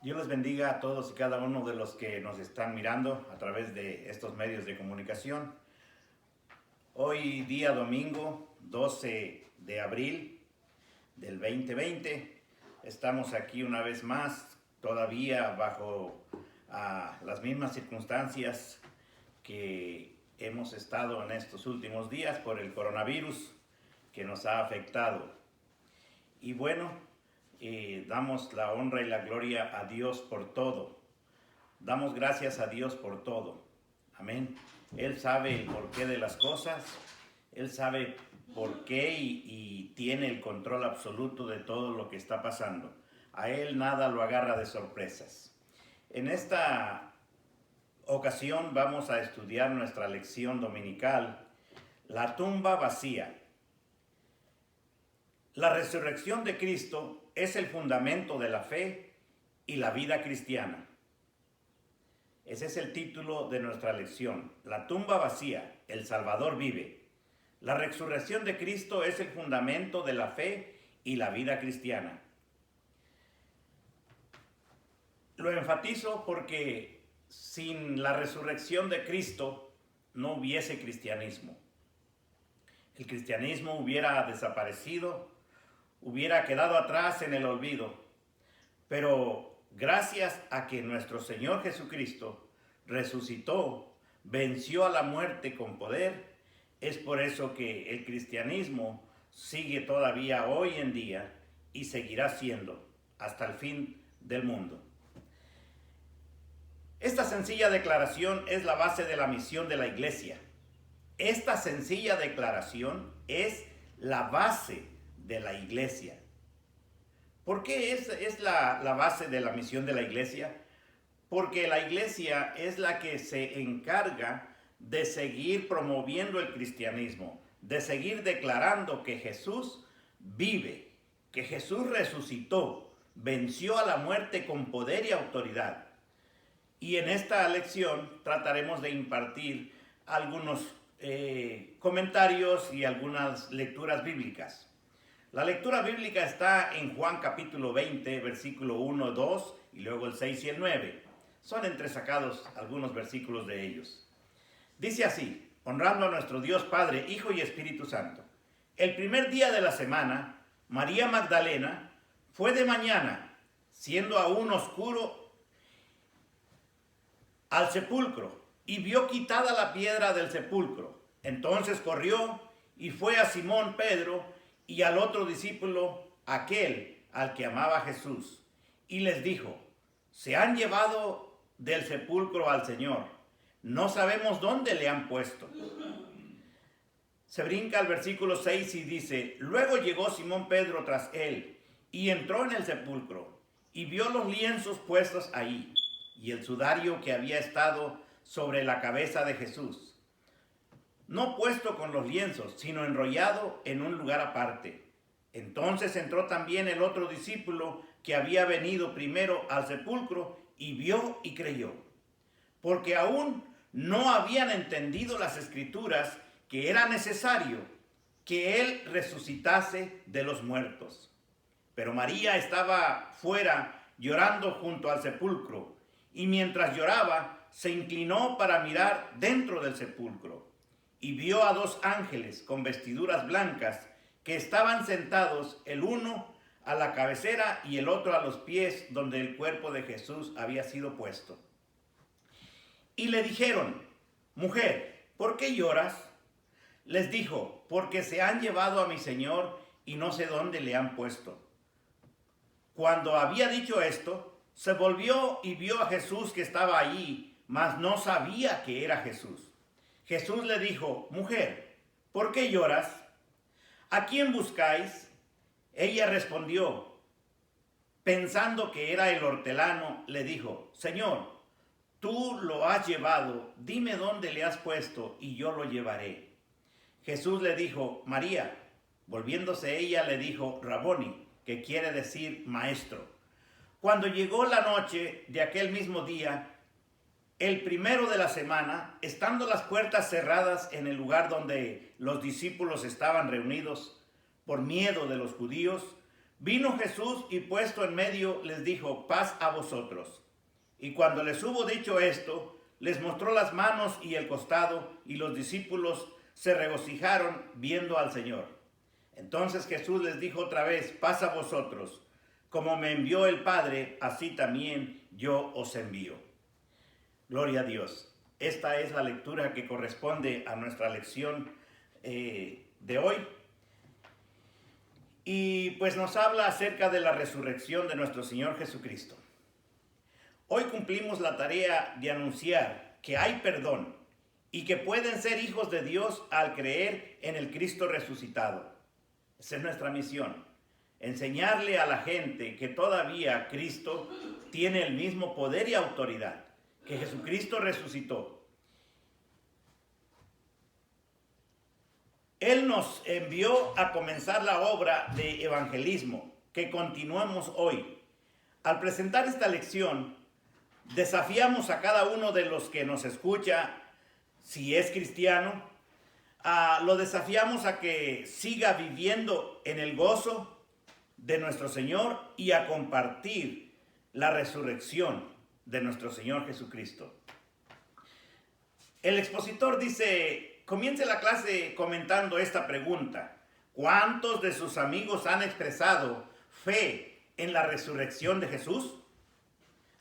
Dios les bendiga a todos y cada uno de los que nos están mirando a través de estos medios de comunicación. Hoy día domingo 12 de abril del 2020, estamos aquí una vez más, todavía bajo las mismas circunstancias que hemos estado en estos últimos días por el coronavirus que nos ha afectado. Y bueno, damos la honra y la gloria a Dios por todo. Damos gracias a Dios por todo. Amén. Él sabe el porqué de las cosas. Él sabe por qué y tiene el control absoluto de todo lo que está pasando. A Él nada lo agarra de sorpresas. En esta ocasión vamos a estudiar nuestra lección dominical, la tumba vacía. La resurrección de Cristo es el fundamento de la fe y la vida cristiana. Ese es el título de nuestra lección. La tumba vacía, el Salvador vive. La resurrección de Cristo es el fundamento de la fe y la vida cristiana. Lo enfatizo porque sin la resurrección de Cristo no hubiese cristianismo. El cristianismo hubiera desaparecido, hubiera quedado atrás en el olvido, pero gracias a que nuestro Señor Jesucristo resucitó, venció a la muerte con poder, es por eso que el cristianismo sigue todavía hoy en día y seguirá siendo hasta el fin del mundo. Esta sencilla declaración es la base de la misión de la iglesia. Esta sencilla declaración es la base de la iglesia. ¿Por qué es la base de la misión de la iglesia? Porque la iglesia es la que se encarga de seguir promoviendo el cristianismo, de seguir declarando que Jesús vive, que Jesús resucitó, venció a la muerte con poder y autoridad. Y en esta lección trataremos de impartir algunos comentarios y algunas lecturas bíblicas. La lectura bíblica está en Juan capítulo 20, versículo 1, 2 y luego el 6 y el 9. Son entresacados algunos versículos de ellos. Dice así: honrando a nuestro Dios Padre, Hijo y Espíritu Santo. El primer día de la semana, María Magdalena fue de mañana, siendo aún oscuro, al sepulcro y vio quitada la piedra del sepulcro. Entonces corrió y fue a Simón Pedro y al otro discípulo, aquel al que amaba Jesús, y les dijo: se han llevado del sepulcro al Señor, no sabemos dónde le han puesto. Se brinca al versículo 6 y dice: luego llegó Simón Pedro tras él y entró en el sepulcro y vio los lienzos puestos ahí y el sudario que había estado sobre la cabeza de Jesús, no puesto con los lienzos, sino enrollado en un lugar aparte. Entonces entró también el otro discípulo que había venido primero al sepulcro y vio y creyó, porque aún no habían entendido las escrituras que era necesario que él resucitase de los muertos. Pero María estaba fuera llorando junto al sepulcro, y mientras lloraba se inclinó para mirar dentro del sepulcro. Y vio a dos ángeles con vestiduras blancas que estaban sentados, el uno a la cabecera y el otro a los pies donde el cuerpo de Jesús había sido puesto. Y le dijeron: mujer, ¿por qué lloras? Les dijo: porque se han llevado a mi Señor y no sé dónde le han puesto. Cuando había dicho esto, se volvió y vio a Jesús que estaba allí, mas no sabía que era Jesús. Jesús le dijo: mujer, ¿por qué lloras? ¿A quién buscáis? Ella respondió, pensando que era el hortelano, le dijo: Señor, tú lo has llevado, dime dónde le has puesto y yo lo llevaré. Jesús le dijo: María. Volviéndose ella le dijo: Raboni, que quiere decir maestro. Cuando llegó la noche de aquel mismo día, el primero de la semana, estando las puertas cerradas en el lugar donde los discípulos estaban reunidos por miedo de los judíos, Vino Jesús y puesto en medio les dijo: paz a vosotros. Y cuando les hubo dicho esto, les mostró las manos y el costado, y los discípulos se regocijaron viendo al Señor. Entonces Jesús les dijo otra vez: paz a vosotros. Como me envió el Padre, así también yo os envío. Gloria a Dios. Esta es la lectura que corresponde a nuestra lección de hoy. Y pues nos habla acerca de la resurrección de nuestro Señor Jesucristo. Hoy cumplimos la tarea de anunciar que hay perdón y que pueden ser hijos de Dios al creer en el Cristo resucitado. Esa es nuestra misión. Enseñarle a la gente que todavía Cristo tiene el mismo poder y autoridad, que Jesucristo resucitó. Él nos envió a comenzar la obra de evangelismo que continuamos hoy. Al presentar esta lección, desafiamos a cada uno de los que nos escucha, si es cristiano, lo desafiamos a que siga viviendo en el gozo de nuestro Señor y a compartir la resurrección de nuestro Señor Jesucristo. El expositor dice: comience la clase comentando esta pregunta: ¿cuántos de sus amigos han expresado fe en la resurrección de Jesús?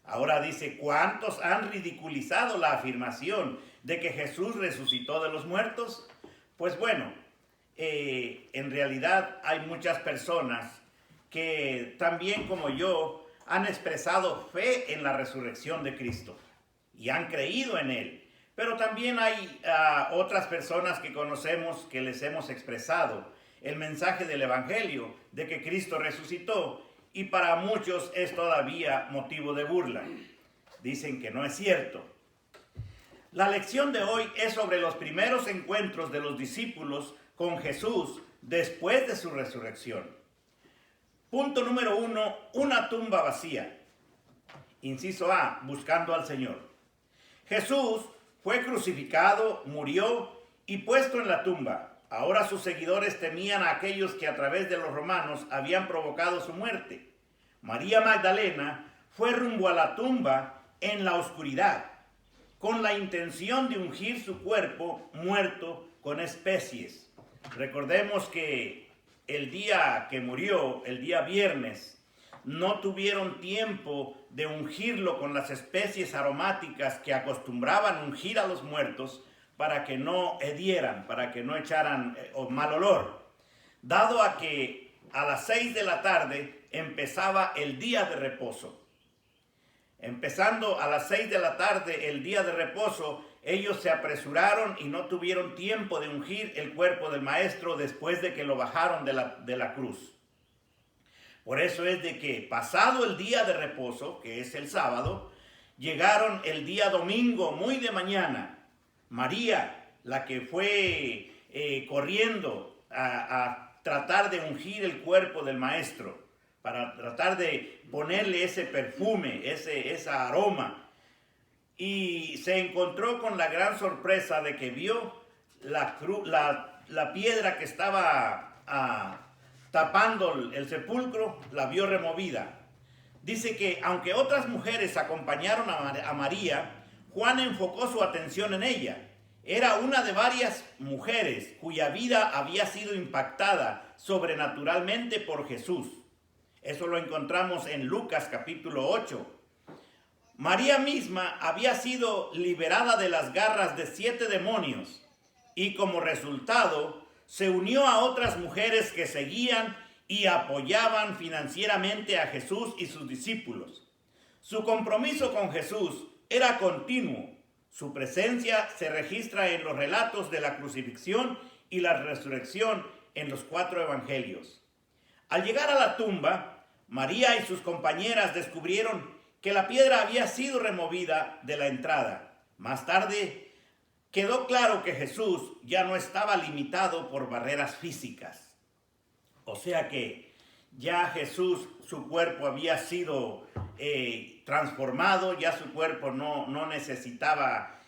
Ahora dice: ¿cuántos han ridiculizado la afirmación de que Jesús resucitó de los muertos? Pues bueno, en realidad hay muchas personas que también como yo han expresado fe en la resurrección de Cristo y han creído en Él. Pero también hay otras personas que conocemos que les hemos expresado el mensaje del Evangelio de que Cristo resucitó, y para muchos es todavía motivo de burla. Dicen que no es cierto. La lección de hoy es sobre los primeros encuentros de los discípulos con Jesús después de su resurrección. Punto número 1, una tumba vacía. Inciso A, buscando al Señor. Jesús fue crucificado, murió y puesto en la tumba. Ahora sus seguidores temían a aquellos que a través de los romanos habían provocado su muerte. María Magdalena fue rumbo a la tumba en la oscuridad, con la intención de ungir su cuerpo muerto con especies. Recordemos que el día que murió, el día viernes, no tuvieron tiempo de ungirlo con las especies aromáticas que acostumbraban ungir a los muertos para que no hedieran, para que no echaran mal olor. Dado a que a las 6 de la tarde empezaba el día de reposo. Empezando a las 6 de la tarde el día de reposo, ellos se apresuraron y no tuvieron tiempo de ungir el cuerpo del maestro después de que lo bajaron de la cruz. Por eso es de que pasado el día de reposo, que es el sábado, llegaron el día domingo muy de mañana. María, la que fue corriendo a tratar de ungir el cuerpo del maestro, para tratar de ponerle ese perfume, ese aroma. Y se encontró con la gran sorpresa de que vio la piedra que estaba tapando el sepulcro, la vio removida. Dice que aunque otras mujeres acompañaron a María, Juan enfocó su atención en ella. Era una de varias mujeres cuya vida había sido impactada sobrenaturalmente por Jesús. Eso lo encontramos en Lucas capítulo 8. María misma había sido liberada de las garras de 7 demonios y como resultado se unió a otras mujeres que seguían y apoyaban financieramente a Jesús y sus discípulos. Su compromiso con Jesús era continuo. Su presencia se registra en los relatos de la crucifixión y la resurrección en los 4 evangelios. Al llegar a la tumba, María y sus compañeras descubrieron que la piedra había sido removida de la entrada. Más tarde, quedó claro que Jesús ya no estaba limitado por barreras físicas. O sea que ya Jesús, su cuerpo había sido transformado, ya su cuerpo no necesitaba,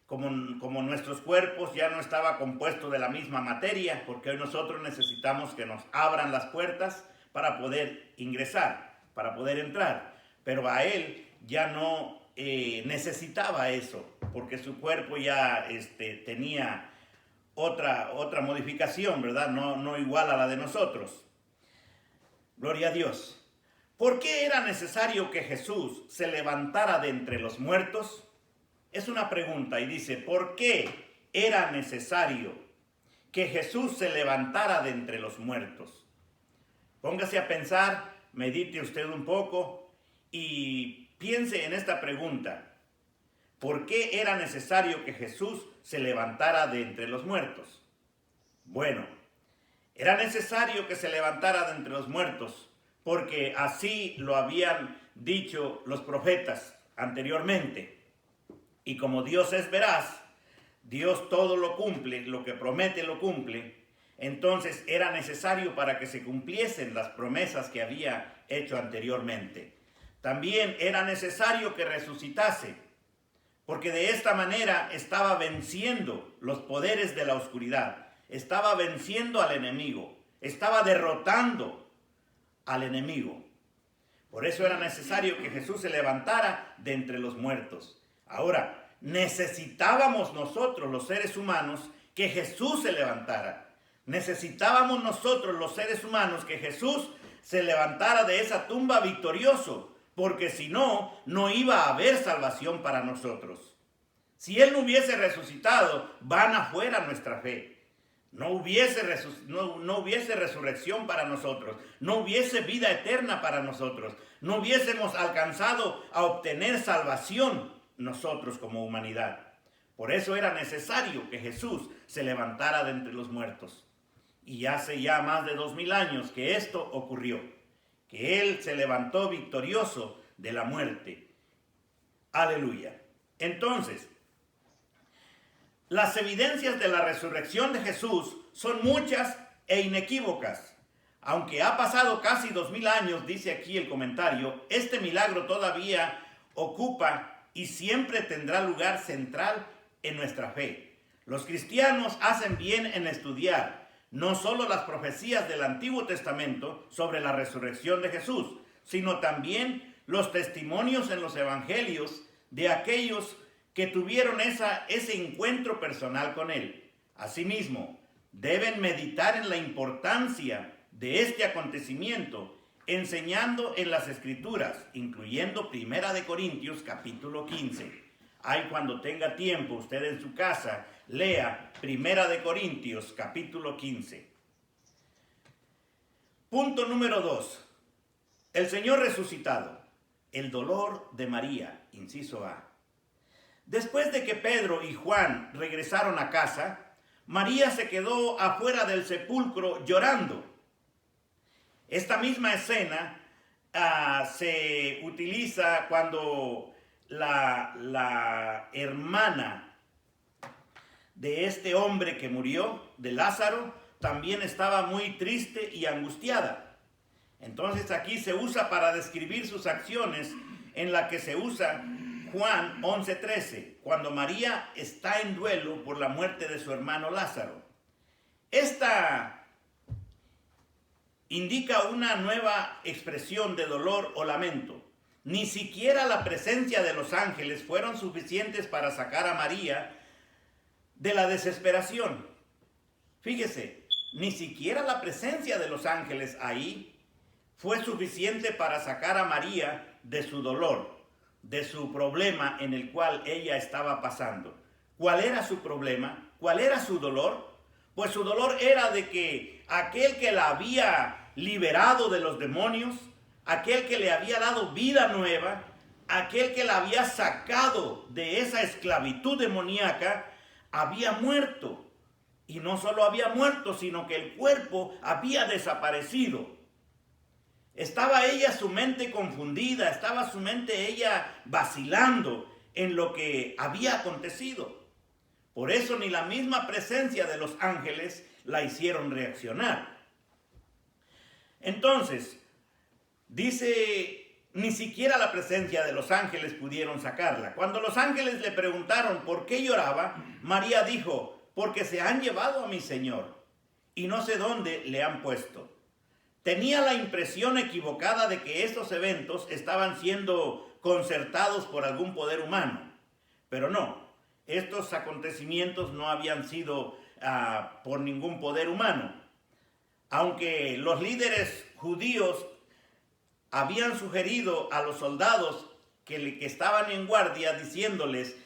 como nuestros cuerpos, ya no estaba compuesto de la misma materia, porque hoy nosotros necesitamos que nos abran las puertas para poder ingresar, para poder entrar. Pero a él ya no necesitaba eso, porque su cuerpo ya tenía otra modificación, ¿verdad? No igual a la de nosotros. Gloria a Dios. ¿Por qué era necesario que Jesús se levantara de entre los muertos? Es una pregunta y dice, ¿por qué era necesario que Jesús se levantara de entre los muertos? Póngase a pensar, medite usted un poco y piense en esta pregunta. ¿Por qué era necesario que Jesús se levantara de entre los muertos? Bueno, era necesario que se levantara de entre los muertos porque así lo habían dicho los profetas anteriormente. Y como Dios es veraz, Dios todo lo cumple, lo que promete lo cumple, entonces era necesario para que se cumpliesen las promesas que había hecho anteriormente. También era necesario que resucitase, porque de esta manera estaba venciendo los poderes de la oscuridad, estaba venciendo al enemigo, estaba derrotando al enemigo. Por eso era necesario que Jesús se levantara de entre los muertos. Ahora, necesitábamos nosotros, los seres humanos, que Jesús se levantara. Necesitábamos nosotros, los seres humanos, que Jesús se levantara de esa tumba victorioso, porque si no, no iba a haber salvación para nosotros. Si Él no hubiese resucitado, vana fuera nuestra fe. No hubiese resurrección para nosotros, no hubiese vida eterna para nosotros, no hubiésemos alcanzado a obtener salvación nosotros como humanidad. Por eso era necesario que Jesús se levantara de entre los muertos. Y hace ya más de 2000 años que esto ocurrió, que Él se levantó victorioso de la muerte. Aleluya. Entonces, las evidencias de la resurrección de Jesús son muchas e inequívocas. Aunque ha pasado casi 2000 años, dice aquí el comentario, este milagro todavía ocupa y siempre tendrá lugar central en nuestra fe. Los cristianos hacen bien en estudiar no solo las profecías del Antiguo Testamento sobre la resurrección de Jesús, sino también los testimonios en los evangelios de aquellos que tuvieron ese encuentro personal con Él. Asimismo, deben meditar en la importancia de este acontecimiento, enseñando en las Escrituras, incluyendo 1 Corintios capítulo 15. Ahí cuando tenga tiempo, usted en su casa, lea 1 Corintios capítulo 15. Punto número 2. El Señor resucitado. El dolor de María, inciso A. Después de que Pedro y Juan regresaron a casa, María se quedó afuera del sepulcro llorando. Esta misma escena se utiliza cuando la hermana de este hombre que murió, de Lázaro, también estaba muy triste y angustiada. Entonces aquí se usa para describir sus acciones, en la que se usa Juan 11:13, cuando María está en duelo por la muerte de su hermano Lázaro. Esta indica una nueva expresión de dolor o lamento. Ni siquiera la presencia de los ángeles fueron suficientes para sacar a María de la desesperación. Fíjese, ni siquiera la presencia de los ángeles ahí fue suficiente para sacar a María de su dolor, de su problema en el cual ella estaba pasando. ¿Cuál era su problema? ¿Cuál era su dolor? Pues su dolor era de que aquel que la había liberado de los demonios, aquel que le había dado vida nueva, aquel que la había sacado de esa esclavitud demoníaca, había muerto. Y no solo había muerto, sino que el cuerpo había desaparecido. Estaba ella su mente confundida, estaba su mente ella vacilando en lo que había acontecido. Por eso ni la misma presencia de los ángeles la hicieron reaccionar. Entonces, dice, ni siquiera la presencia de los ángeles pudieron sacarla. Cuando los ángeles le preguntaron por qué lloraba, María dijo, porque se han llevado a mi Señor y no sé dónde le han puesto. tenía la impresión equivocada de que estos eventos estaban siendo concertados por algún poder humano. Pero no, estos acontecimientos no habían sido por ningún poder humano. Aunque los líderes judíos habían sugerido a los soldados que estaban en guardia diciéndoles: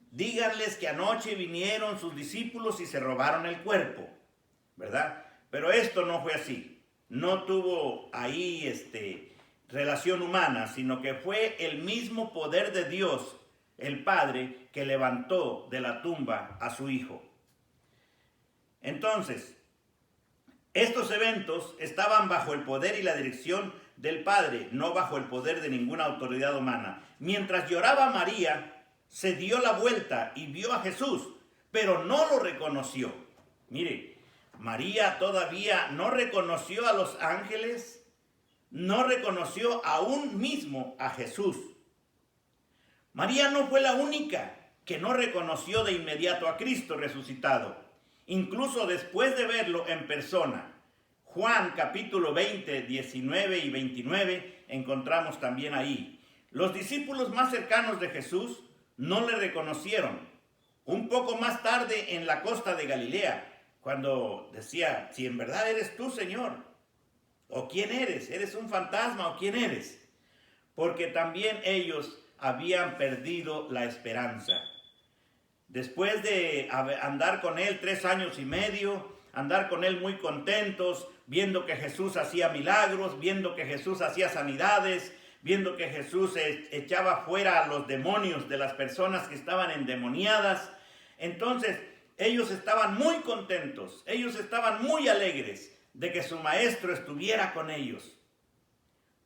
díganles que anoche vinieron sus discípulos y se robaron el cuerpo, ¿verdad? Pero esto no fue así. No tuvo ahí relación humana, sino que fue el mismo poder de Dios, el Padre, que levantó de la tumba a su Hijo. Entonces, estos eventos estaban bajo el poder y la dirección del Padre, no bajo el poder de ninguna autoridad humana. Mientras lloraba María, se dio la vuelta y vio a Jesús, pero no lo reconoció. Mire, María todavía no reconoció a los ángeles, no reconoció aún mismo a Jesús. María no fue la única que no reconoció de inmediato a Cristo resucitado, incluso después de verlo en persona. Juan capítulo 20, 19 y 29 encontramos también ahí. Los discípulos más cercanos de Jesús no le reconocieron. Un poco más tarde en la costa de Galilea, cuando decía: si en verdad eres tú, Señor, o quién eres, eres un fantasma o quién eres, porque también ellos habían perdido la esperanza. Después de andar con él 3 años y medio, andar con él muy contentos, viendo que Jesús hacía milagros, viendo que Jesús hacía sanidades, viendo que Jesús echaba fuera a los demonios de las personas que estaban endemoniadas. Entonces ellos estaban muy contentos, ellos estaban muy alegres de que su maestro estuviera con ellos.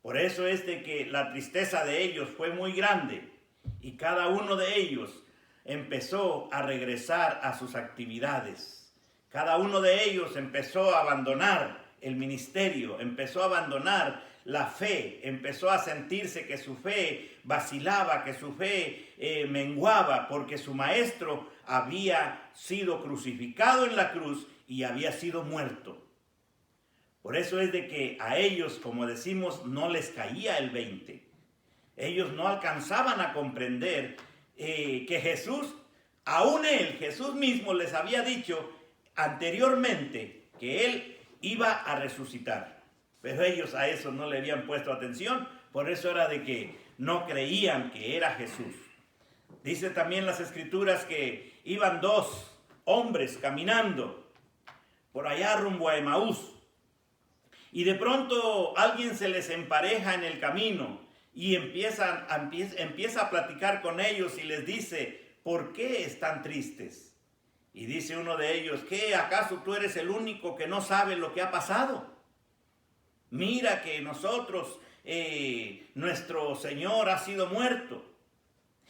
Por eso es de que la tristeza de ellos fue muy grande y cada uno de ellos empezó a regresar a sus actividades. Cada uno de ellos empezó a abandonar el ministerio, empezó a abandonar la fe, empezó a sentirse que su fe vacilaba, que su fe menguaba, porque su maestro había sido crucificado en la cruz y había sido muerto. Por eso es de que a ellos, como decimos, no les caía el 20. Ellos no alcanzaban a comprender que Jesús, aún él, Jesús mismo les había dicho anteriormente que él iba a resucitar. Pero ellos a eso no le habían puesto atención, por eso era de que no creían que era Jesús. Dice también las Escrituras que iban 2 hombres caminando por allá rumbo a Emaús. Y de pronto alguien se les empareja en el camino y empieza a platicar con ellos y les dice: ¿por qué están tristes? Y dice uno de ellos: ¿qué? ¿Acaso tú eres el único que no sabe lo que ha pasado? Mira que nosotros, nuestro Señor ha sido muerto.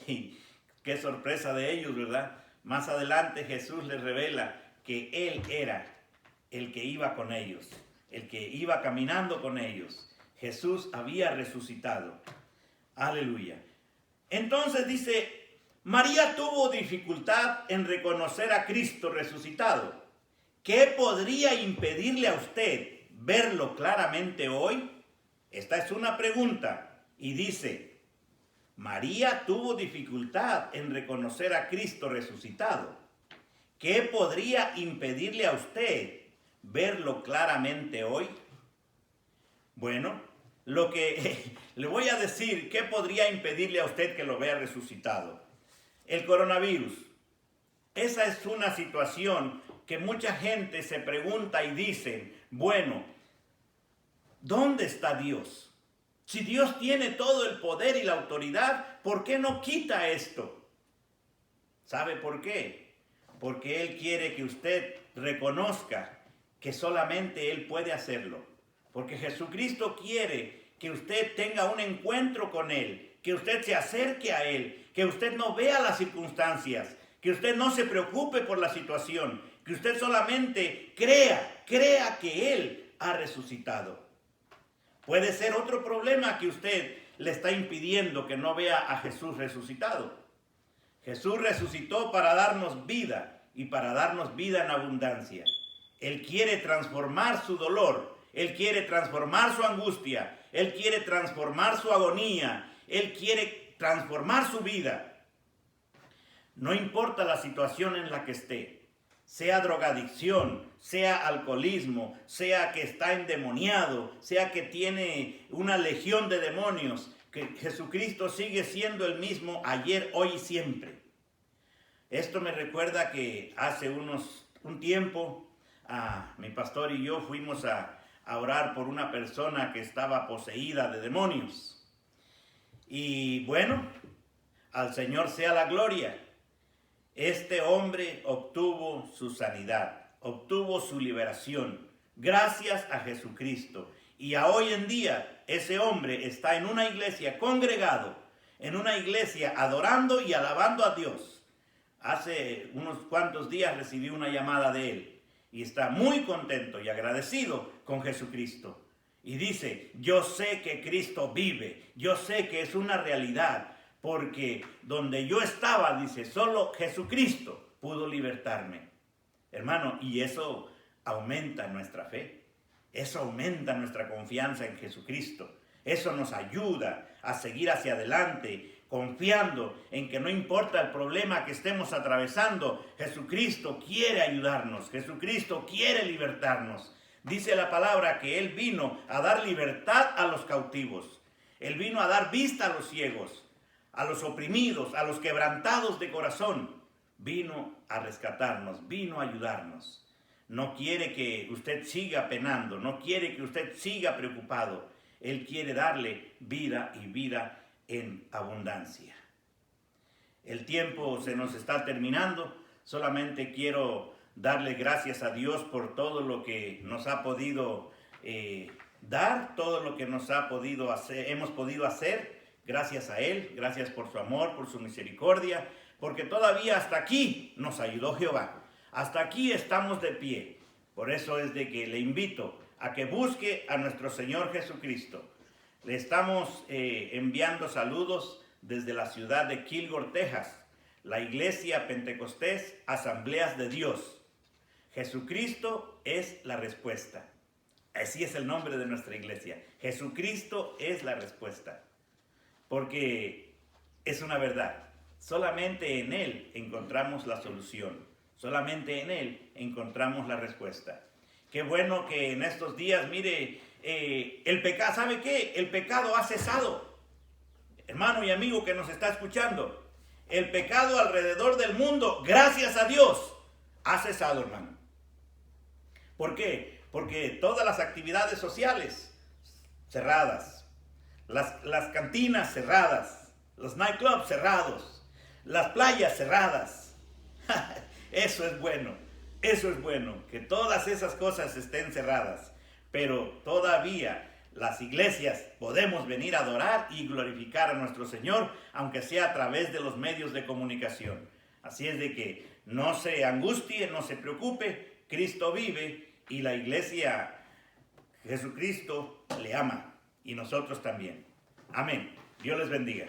Y qué sorpresa de ellos, ¿verdad? Más adelante Jesús les revela que Él era el que iba con ellos, el que iba caminando con ellos. Jesús había resucitado. Aleluya. Entonces dice, María tuvo dificultad en reconocer a Cristo resucitado. ¿Qué podría impedirle a usted verlo claramente hoy? Esta es una pregunta. Y dice, María tuvo dificultad en reconocer a Cristo resucitado. ¿Qué podría impedirle a usted verlo claramente hoy? Bueno, lo que le voy a decir, ¿qué podría impedirle a usted que lo vea resucitado? El coronavirus. Esa es una situación que mucha gente se pregunta y dice, bueno, ¿dónde está Dios? Si Dios tiene todo el poder y la autoridad, ¿por qué no quita esto? ¿Sabe por qué? Porque Él quiere que usted reconozca que solamente Él puede hacerlo. Porque Jesucristo quiere que usted tenga un encuentro con Él, que usted se acerque a Él, que usted no vea las circunstancias, que usted no se preocupe por la situación, que usted solamente crea que Él ha resucitado. Puede ser otro problema que usted le está impidiendo que no vea a Jesús resucitado. Jesús resucitó para darnos vida y para darnos vida en abundancia. Él quiere transformar su dolor Él quiere transformar su angustia. Él quiere transformar su agonía. Él quiere transformar su vida. No importa la situación en la que esté. Sea drogadicción, sea alcoholismo, sea que está endemoniado, sea que tiene una legión de demonios, que Jesucristo sigue siendo el mismo ayer, hoy y siempre. Esto me recuerda que hace un tiempo mi pastor y yo fuimos a orar por una persona que estaba poseída de demonios. Y bueno, al Señor sea la gloria. Este hombre obtuvo su sanidad, obtuvo su liberación, gracias a Jesucristo. Y hoy en día ese hombre está en una iglesia congregado, en una iglesia adorando y alabando a Dios. Hace unos cuantos días recibí una llamada de él y está muy contento y agradecido con Jesucristo. Y dice, yo sé que Cristo vive, yo sé que es una realidad, porque donde yo estaba, dice, solo Jesucristo pudo libertarme. Hermano, y eso aumenta nuestra fe, eso aumenta nuestra confianza en Jesucristo, eso nos ayuda a seguir hacia adelante, confiando en que no importa el problema que estemos atravesando, Jesucristo quiere ayudarnos, Jesucristo quiere libertarnos. Dice la palabra que Él vino a dar libertad a los cautivos, Él vino a dar vista a los ciegos, a los oprimidos, a los quebrantados de corazón. Vino a rescatarnos, vino a ayudarnos. No quiere que usted siga penando, no quiere que usted siga preocupado. Él quiere darle vida y vida en abundancia. El tiempo se nos está terminando. Solamente quiero darle gracias a Dios por todo lo que nos ha podido dar, todo lo que nos ha podido hacer, hemos podido hacer. Gracias a Él, gracias por su amor, por su misericordia, porque todavía hasta aquí nos ayudó Jehová. Hasta aquí estamos de pie. Por eso es de que le invito a que busque a nuestro Señor Jesucristo. Le estamos enviando saludos desde la ciudad de Kilgore, Texas, la Iglesia Pentecostés Asambleas de Dios. Jesucristo es la respuesta. Así es el nombre de nuestra iglesia. Jesucristo es la respuesta. Porque es una verdad. Solamente en Él encontramos la solución. Solamente en Él encontramos la respuesta. Qué bueno que en estos días, mire, el pecado, ¿sabe qué? El pecado ha cesado. Hermano y amigo que nos está escuchando, el pecado alrededor del mundo, gracias a Dios, ha cesado, hermano. ¿Por qué? Porque todas las actividades sociales cerradas, las cantinas cerradas, los nightclubs cerrados, las playas cerradas. Eso es bueno, que todas esas cosas estén cerradas, pero todavía las iglesias podemos venir a adorar y glorificar a nuestro Señor, aunque sea a través de los medios de comunicación. Así es de que no se angustie, no se preocupe, Cristo vive y la iglesia, Jesucristo le ama y nosotros también. Amén. Dios les bendiga.